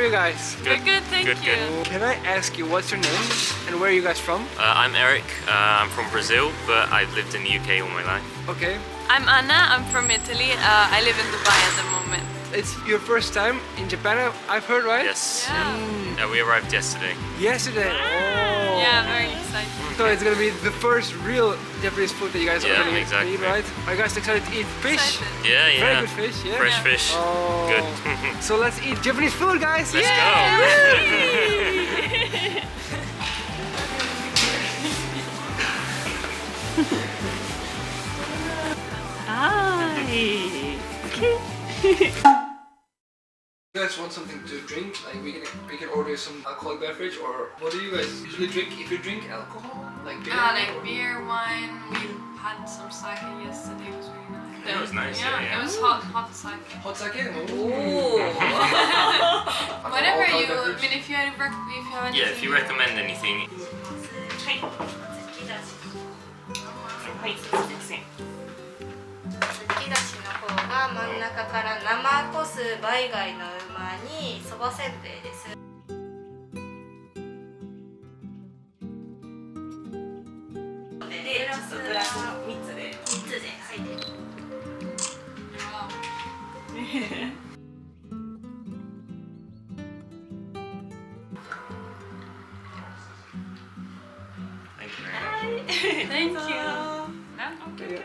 you guys? Good. Good, thank you. Can I ask you what's your name and where are you guys from? I'm Eric. I'm from Brazil, but I've lived in the UK all my life. Okay. I'm Anna. I'm from Italy. I live in Dubai at the moment. It's your first time in Japan, I've heard, right? Yes. Yeah. We arrived yesterday. Yesterday. Oh. Yeah, very excited. So it's gonna be the first real Japanese food that you guys are gonna eat, right? Are you guys excited to eat fish? Excited. Yeah. Very good fish, yeah? Fresh fish. Oh. Good. So let's eat Japanese food, guys! Let's go. You guys want something to drink? Like we can order some alcoholic beverage, or what do you guys usually drink if you drink alcohol? Like beer? Like beer, wine. We had some sake yesterday. It was really nice. That was nice. Yeah, it was hot sake. Hot sake? Ooh. Whatever you. I beverage. mean, if you have anything. Yeah, if you recommend anything. きだしの方が真ん中から生コスバイ貝の馬にそばせんべいです。で、ちょっとプラス3つで入ってる。Thank you. Okay.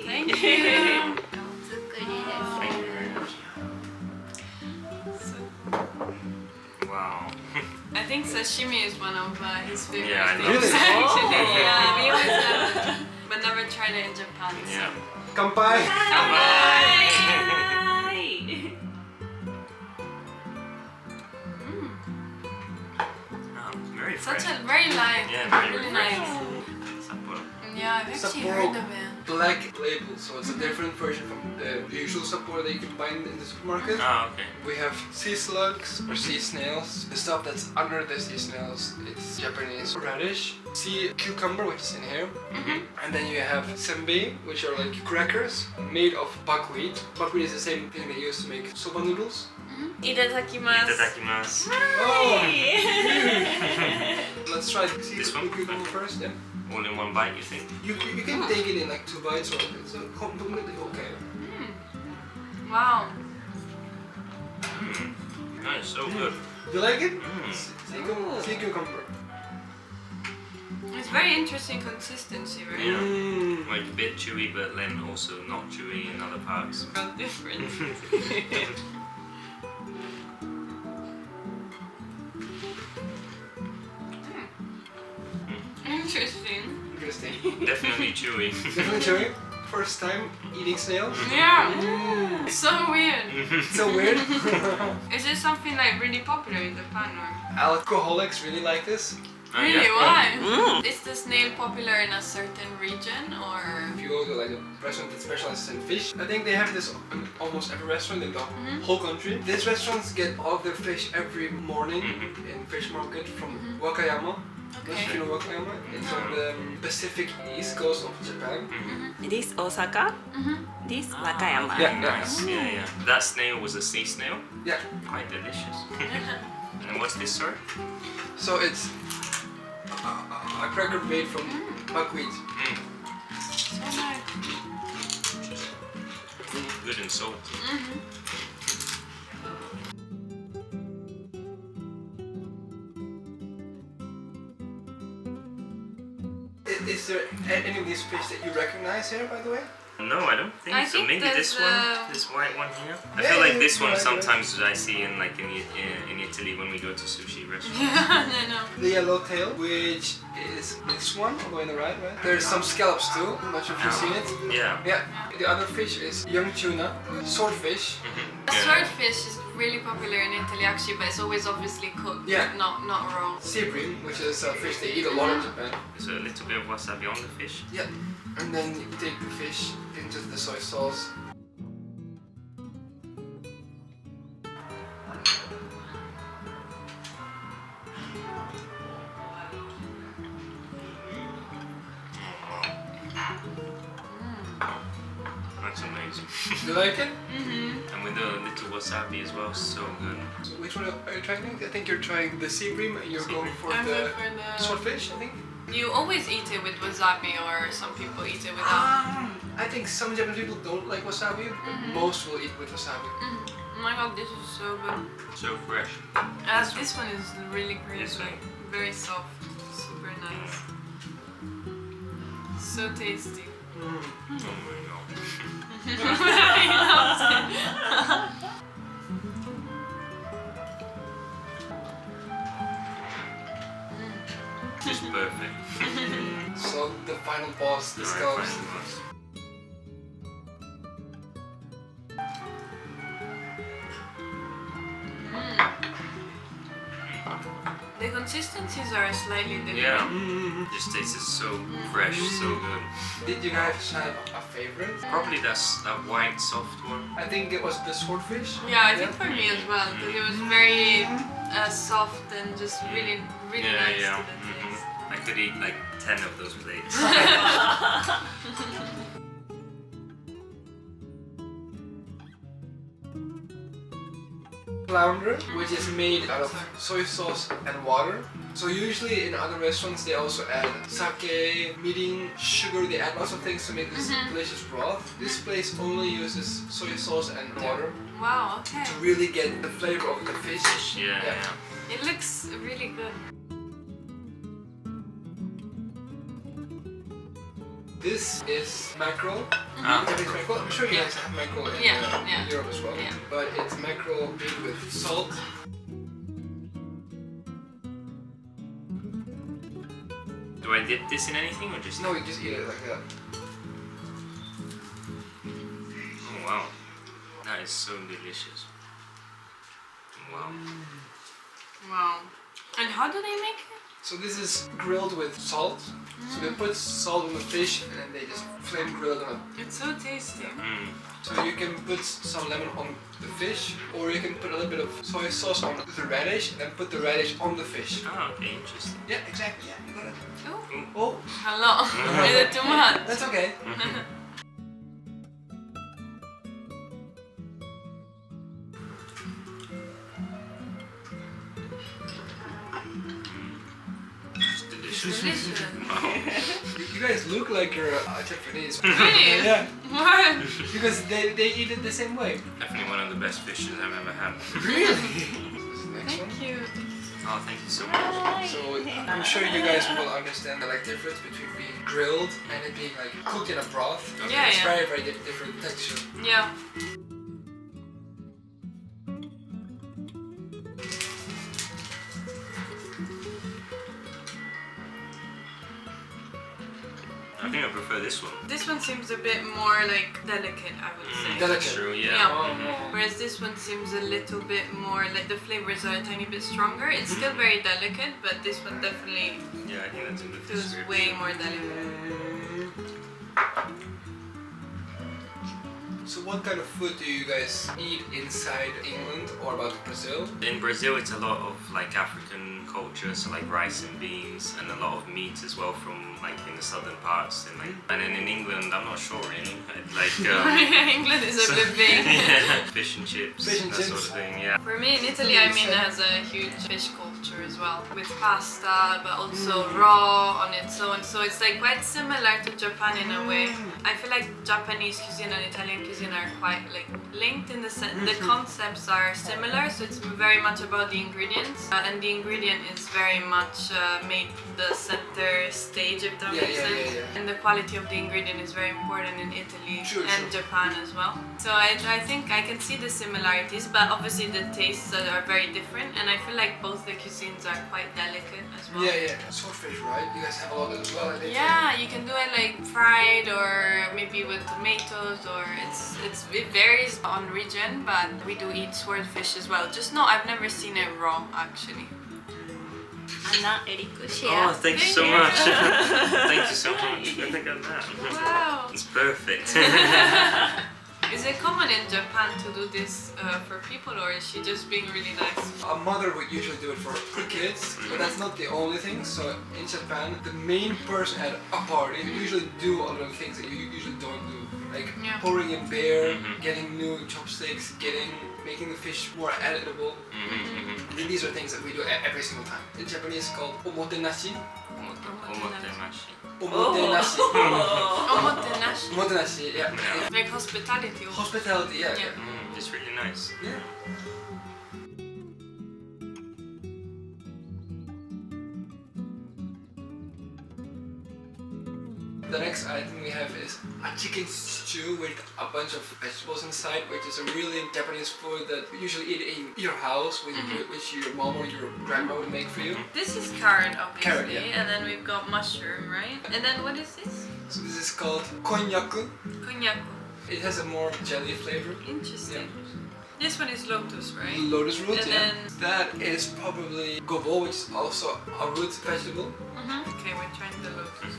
Thank you. お作りです。 Wow. I think sashimi is one of his favorite Yeah, I things. know. Actually, yeah, we always have it, but never tried it in Japan. So. Yeah. Kanpai! Very fresh. Such a very light, Yeah, very really refreshing. nice. Sapporo. Yeah, I've actually Sapporo heard of it. Black label, so it's a different version from the usual Sapporo that you can buy in the supermarket. Ah, okay. We have sea slugs or sea snails. The stuff that's under the sea snails, it's Japanese radish, sea cucumber, which is in here, and then you have senbei, which are like crackers made of buckwheat. Buckwheat is the same thing they use to make soba noodles. Itadakimasu. Itadakimasu. Oh! Let's try the sea This one? cucumber first, yeah. All in one bite, you think? You can take it in like 2 bites, or it's completely okay. Wow. That is so good. You like it? Sea cucumber. It's very interesting consistency, right? Yeah. Like a bit chewy, but then also not chewy in other parts. Got different. Interesting. Definitely chewy. Definitely chewy. First time eating snails. Yeah. It's so weird. So weird. Is it something like really popular in Japan or? Alcoholics really like this. Really? Yeah. Why? Is the snail popular in a certain region or? If you go to like a restaurant that specializes in fish, I think they have this in almost every restaurant in the whole country. These restaurants get all of their fish every morning in fish market from Wakayama. If you know Wakayama, it's on the Pacific east coast of Japan. This Osaka, this Wakayama. Yeah, Nice. Yeah. That snail was a sea snail. Yeah. Quite delicious. And what's this, sorry? So it's a cracker made from buckwheat. So nice. Good and salty. Is there any of these fish that you recognize here, by the way? No, I don't think I so. think Maybe this there's, one, this white one here. I Yeah, feel like yeah, this one right, sometimes I see in like in Italy when we go to sushi restaurants. Yeah, no. The yellowtail, which is this one, all the way on the right? There's some scallops too. I'm not sure if you've seen it. Yeah. Yeah. The other fish is young tuna, swordfish. Swordfish is really popular in Italy actually, but it's always obviously cooked, Yeah. not raw. Sea bream, which is a fish they eat a lot in Japan. There's a little bit of wasabi on the fish. Yeah. And then you take the fish into the soy sauce. That's amazing. amazing. You like it? And with the little wasabi as well, so good. So which one are you trying? I think you're trying the sea bream and you're going for I'm the going for the swordfish, I think. You always eat it with wasabi, or some people eat it without. I think some Japanese people don't like wasabi, but most will eat with wasabi. Oh my god, this is so good. So fresh. This one is really great, This one. like very soft, super nice. So tasty. Oh my god. Just perfect. So the final boss, the scallops. The consistencies are slightly different. Yeah. Just tastes so fresh, so good. Did you guys have a favorite? Probably that's that white soft one. I think it was the swordfish. Yeah, I think for me as well, because it was very soft and just really, really nice to the taste. I could eat like 10 of those plates. Flounder, which is made out of soy sauce and water. So usually in other restaurants they also add sake, mirin, sugar, they add lots of things to make this delicious broth. This place only uses soy sauce and water Wow, okay. to really get the flavor of the fish. Yeah. It looks really good. This is mackerel. Ah. Japanese mackerel. I'm sure you guys have mackerel in Yeah. Europe as well. Yeah. But it's mackerel made with salt. Do I dip this in anything or just? No, you just eat it like that. Oh wow, that is so delicious. Wow. Wow. And how do they make it? So this is grilled with salt. So they put salt on the fish and then they just flame grill it on. It's so tasty. So you can put some lemon on the fish, or you can put a little bit of soy sauce on the radish and then put the radish on the fish. Oh, okay, interesting. Yeah, exactly. Yeah, you got it. Oh, Oh, hello. Is it too much? that's okay. It's delicious. Delicious. Wow. You guys look like you're Japanese. Really? Yeah, What? because they eat it the same way. Definitely one of the best fishes I've ever had. Really? This next one. Thank you. Oh, thank you so much. So I'm sure you guys will understand the difference between being grilled and it being cooked in a broth. Yeah, It's yeah. very different texture. Yeah. I think I prefer this one. This one seems a bit more delicate, I would say. Delicate. True, yeah. Yeah. Whereas this one seems a little bit more the flavors are a tiny bit stronger. It's still very delicate, but this one definitely Yeah, I think that's a good feels description. way more delicate. So what kind of food do you guys eat inside England or about Brazil? In Brazil, it's a lot of African culture, so rice and beans, and a lot of meat as well from in the southern parts. And then in England, I'm not sure really. England is a bit big. Yeah, fish and chips, Fish and that chips. sort of thing. Yeah. For me in Italy, I mean, it has a huge fish culture as well, with pasta, but also raw on its own. So it's quite similar to Japan in a way. I feel like Japanese cuisine and Italian cuisine are quite linked in the sense the concepts are similar. So it's very much about the ingredients, and the ingredient is very much made the center stage, if that makes sense. Yeah. And the quality of the ingredient is very important in Italy and Sure. Japan as well. So I think I can see the similarities, but obviously the tastes are very different, and I feel like both the cuisines are quite delicate as well. Yeah. Swordfish, right? You guys have a lot as well, I think. Yeah, you can do it fried or maybe with tomatoes, or it varies on region, but we do eat swordfish as well. Just I've never seen it raw actually. Anna, Eric, Oh, share. thank you so Thank you. much. Thank you so much. Look at that. Wow. It's perfect. Is it common in Japan to do this for people, or is she just being really nice? A mother would usually do it for her kids, but that's not the only thing. So in Japan, the main person at a party usually do a lot of things that you usually don't do, like pouring in beer, getting new chopsticks, making the fish more editable. And these are things that we do every single time. In Japanese, it's called omotenashi. Omotenashi. Omotenashi. Omotenashi. Omotenashi, yeah. Like hospitality. Hospitality, yeah. It's really nice. Yeah. The next item we have is a chicken stew with a bunch of vegetables inside, which is a really Japanese food that you usually eat in your house, which your mom or your grandma would make for you. This is carrot, obviously, Carrot, yeah. and then we've got mushroom, right? And then what is this? So this is called konnyaku. Konnyaku. It has a more jelly flavor. Interesting. This one is lotus, right? Lotus root, And yeah. then- That is probably gobo, which is also a root vegetable. Okay, we're trying the lotus.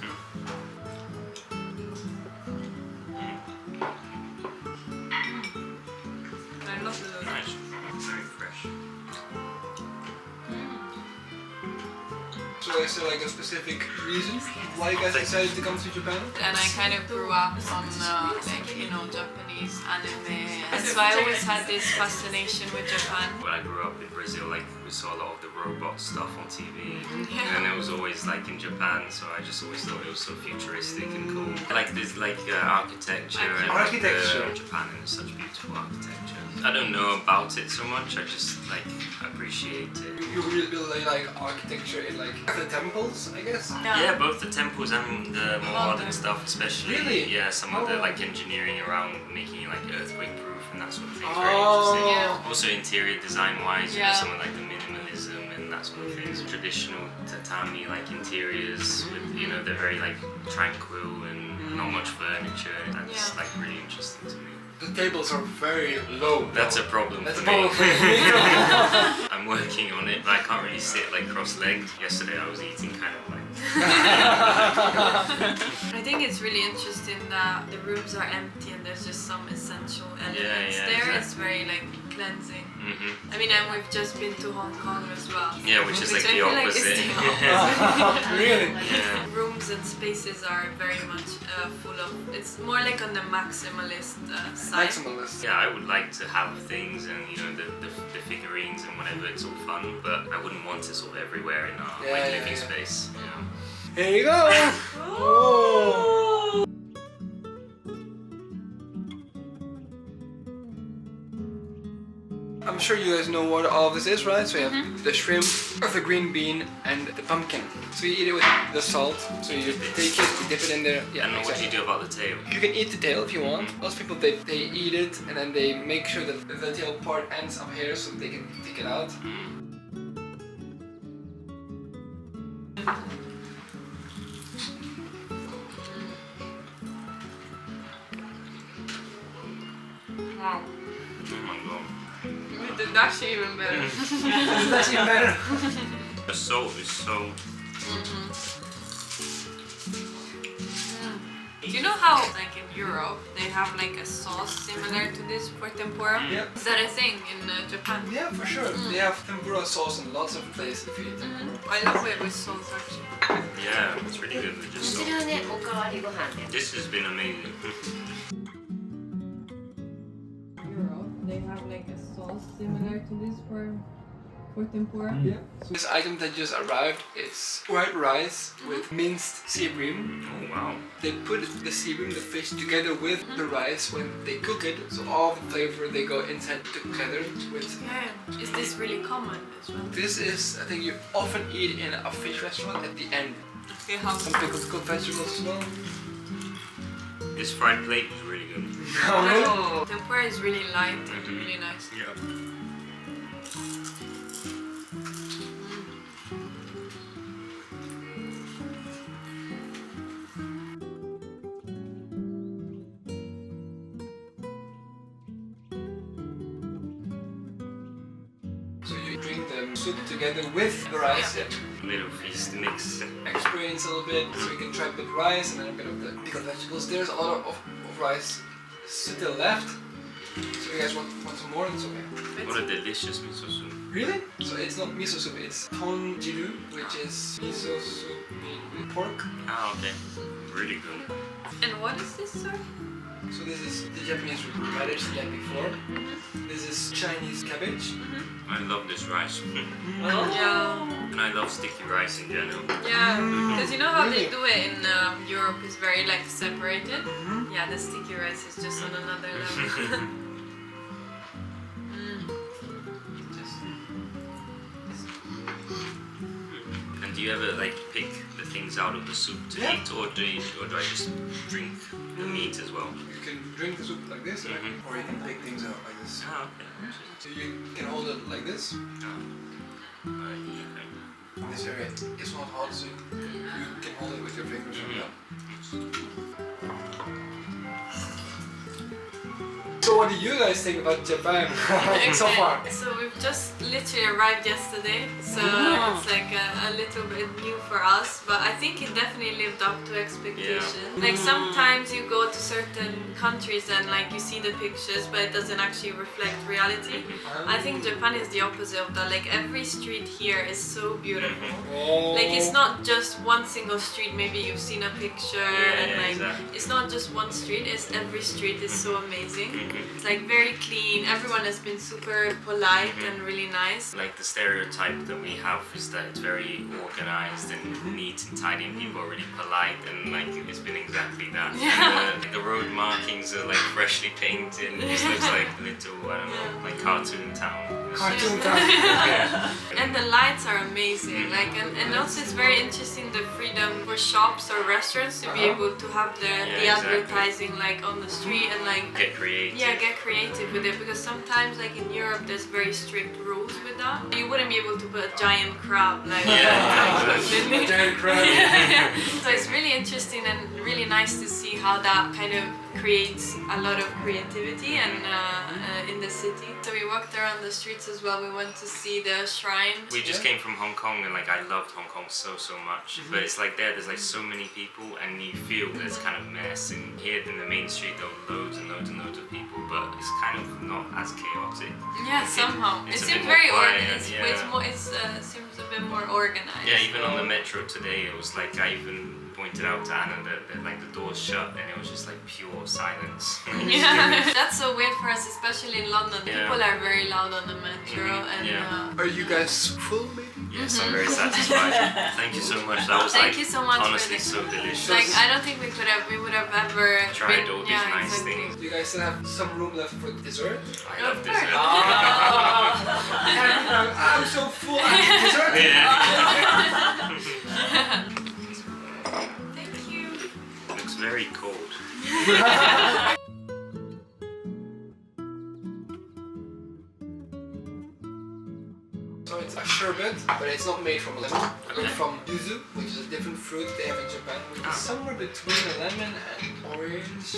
I love the lotus. Nice. Very fresh. So is there like a specific reason why you guys decided to come to Japan? And I kind of grew up on Japanese anime, and so I always had this fascination with Japan. When I grew up in Brazil, like we saw a lot of the robot stuff on TV, Yeah. and it was always like in Japan. So I just always thought it was so futuristic and cool. I like this architecture and Architecture. Japan and such beautiful architecture. I don't know about it so much. I just like appreciate it. You really like architecture in like the temples, I guess? Yeah, both the temples and the more modern stuff, especially. Really? Yeah, some of the like engineering around making it like earthquake proof and that sort of thing. It's very Oh. interesting. Yeah. Also interior design wise, you know, Yeah. some of like the minimalism and that sort of things. Traditional tatami like interiors with they're very like tranquil and not much furniture. That's like really interesting to me. The tables are very low. That's a problem That's for me. probably I'm working on it, but I can't really sit like cross-legged. Yesterday I was eating kind of like I think it's really interesting that the rooms are empty and there's just some essential elements yeah, there. exactly. It's very like cleansing. Mhm. I mean, and we've just been to Hong Kong as well. Yeah, which is like I the feel like opposite. it's the opposite. Really? Yeah. Rooms and spaces are very much full of. It's more like on the maximalist side. Maximalist. Yeah, I would like to have things and the figurines and whatever. It's all fun, but I wouldn't want it sort of everywhere in our living space. You know? Here you go! Oh. I'm sure you guys know what all of this is, right? So you have the shrimp, the green bean, and the pumpkin. So you eat it with the salt. So you take it, you dip it in there. Yeah, And what do you do about the tail? You can eat the tail if you want. Most people, they eat it and then they make sure that the tail part ends up here so they can take it out. Wow. Oh my god. With the dashi even better. That's even better. The salt is so... Do you know how, like in Europe, they have like a sauce similar to this for tempura? Yep. Is that a thing in Japan? Yeah, for sure. They have tempura sauce in lots of places if you eat tempura. I love it with salt actually. Yeah, it's really good with just こ salt. ちらはね、おかわりご飯で This has been amazing. Europe, they have like a sauce similar to this for tempura. Yeah. So this item that just arrived is white rice with minced sea bream. Oh wow. They put the sea bream, the fish, together with the rice when they cook it. So all the flavor they go inside together with. Yeah. Is this really common as well? This is, I think you often eat in a fish restaurant at the end. Okay, how Some pickled cooked vegetables as well. This fried plate is really good. Oh, tempura is really light and really nice. Yeah. So you drink the soup together with the rice. Yeah. Little feast mix. Experience a little bit, so you can try a bit of rice and then a bit of the pickled vegetables. There's a lot of rice still left. So you guys want some more? It's okay. What a delicious miso soup. Really? So it's not miso soup, it's tonjiru, which is miso soup made with pork. Ah, okay. Really good. And what is this, sir? So this is the Japanese radish like before. This is Chinese cabbage. I love this rice. Yeah. And I love sticky rice in general. Yeah, because you know how Really? they do it in Europe is very like separated. Yeah, the sticky rice is just on another level. And do you ever like pick the things out of the soup to Yeah. eat, or do I just drink the meat as well? You can drink the soup like this, or you can pick things out like this. Ah, okay. So you can hold it like this. Okay. This area is not hot, so you can hold it with your fingers. So what do you guys think about Japan so far? So we've just literally arrived yesterday, so it's like a little bit new for us, but I think it definitely lived up to expectations. Like sometimes you go to certain countries and like you see the pictures, but it doesn't actually reflect reality. I think Japan is the opposite of that. Like every street here is so beautiful. Like it's not just one single street, maybe you've seen a picture and like it's not just one street, it's every street is so amazing. It's like very clean, everyone has been super polite and really nice. Like the stereotype that we have is that it's very organized and neat and tidy, and people are really polite, and like it's been exactly that. Yeah. And the road markings are like freshly painted. It just looks like a little, I don't know, like cartoon town. Cartoon time. And the lights are amazing, like and also it's very interesting the freedom for shops or restaurants to be able to have the advertising like on the street and like Get creative. yeah, get creative with it, because sometimes like in Europe there's very strict rules with that. You wouldn't be able to put a giant crab like A giant crab. So it's really interesting and really nice to see how that kind of creates a lot of creativity and in the city. So we walked around the streets as well. We went to see the shrine. We just came from Hong Kong, and like I loved Hong Kong so much. But it's like there's like so many people, and you feel there's kind of mess. And here in the main street there are loads and loads and loads of people, but it's kind of not as chaotic. Yeah, somehow. It it's a seems bit more very quiet, organized. It seems a bit more organized. Yeah, even on the metro today, it was like I even pointed out to Anna that like the doors shut, and it was just like pure silence. Yeah, that's so weird for us, especially in London. Yeah. People are very loud on the metro, and Are you guys full maybe? Yes, I'm very satisfied. Thank you so much. That was Thank you so much honestly for so delicious. like I don't think we would have ever Tried been, all these nice exactly. things. Do you guys still have some room left for dessert? I love this. I'm so full. I need dessert. Thank you. Looks very cold. So it's a sherbet, but it's not made from lemon. It's from yuzu, which is a different fruit they have in Japan, which is somewhere between a lemon and orange.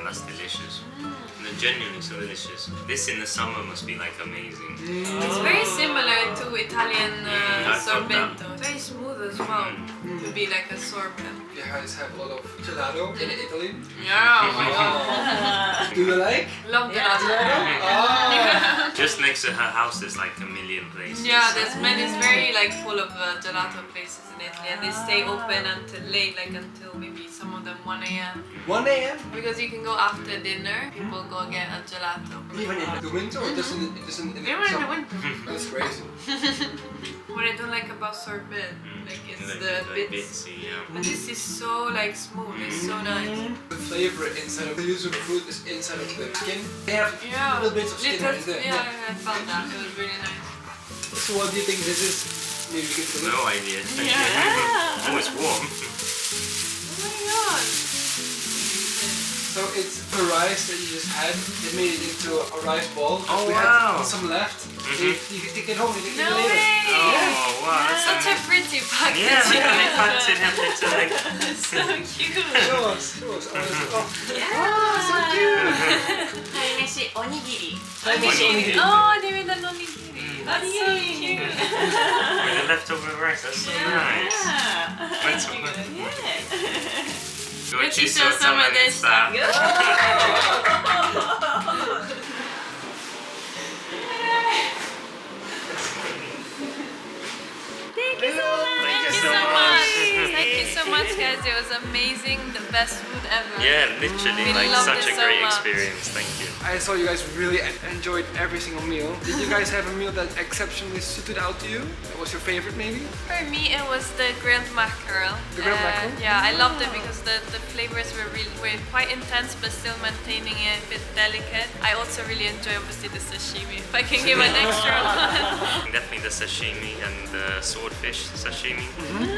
That's delicious. They're genuinely so delicious. This in the summer must be like amazing. It's very similar to Italian I thought that. sorbetto. Very smooth as well to be like a sorbet. You guys have a lot of gelato in Italy. Yeah, oh my god. Do you like? Love gelato. Ah. Just next to her house there's like a million places. Yeah, there's many. It's very like full of gelato places in Italy, and they stay open until late, like until maybe some of them 1 a.m. 1 a.m. Because you can go after dinner. People go get a gelato. Even in the winter or just in the Even in the summer? winter. That's crazy. What I don't like about sorbet, like it's Like, the like bits. bitsy, yeah. But this is so like smooth. It's so nice. The flavor inside of the yuzu fruit is inside of the skin. They have Yeah. little bits of skin Little, right there. yeah, I felt that. It was really nice. So what do you think this is? Maybe you get the No idea. Yeah. Oh, it's warm. Oh my god. So it's the rice that you just had. They made it into a rice ball. Oh, we wow. had some left. You take it home. You take it No later. way! Oh, wow. That's Such a pretty package. Yeah, like they packed it up into like... So cute. Show us. Show us. Oh, Yeah. so cute. 鯛めしおにぎり。Thai fish onigiri. Oh, they made an onigiri. That's so cute. With the leftover rice, that's so nice. That's so good. Gochisousama deshita. Thank you so much. Thank you so much, guys. It was amazing. The best food ever. Yeah, literally, We like loved such it a so great much. experience. Thank you. I saw you guys really enjoyed every single meal. Did you guys have a meal that exceptionally stood out to you? What was your favorite maybe? For me, it was the grilled mackerel. The grilled mackerel? Yeah, I loved it because the flavors were quite intense, but still maintaining it a bit delicate. I also really enjoy obviously the sashimi. If I can give an extra one. Definitely the sashimi and the swordfish sashimi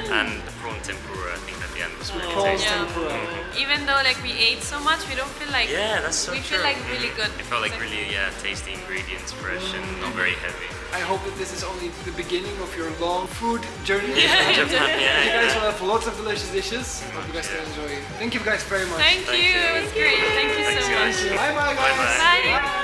and the prawn tempura. I think at the end was really Prawn tasty. tempura. Even though like we ate so much, we don't feel like Yeah, that's so we true. feel like really good. It felt like really tasty ingredients, fresh and not very heavy. I hope that this is only the beginning of your long food journey. Yeah. Japan, You guys yeah. will have lots of delicious dishes. Hope you guys can enjoy it. Thank you guys very much. Thank you. It was great. Thank you so Thanks, much. guys. Bye bye guys. Bye-bye. Bye.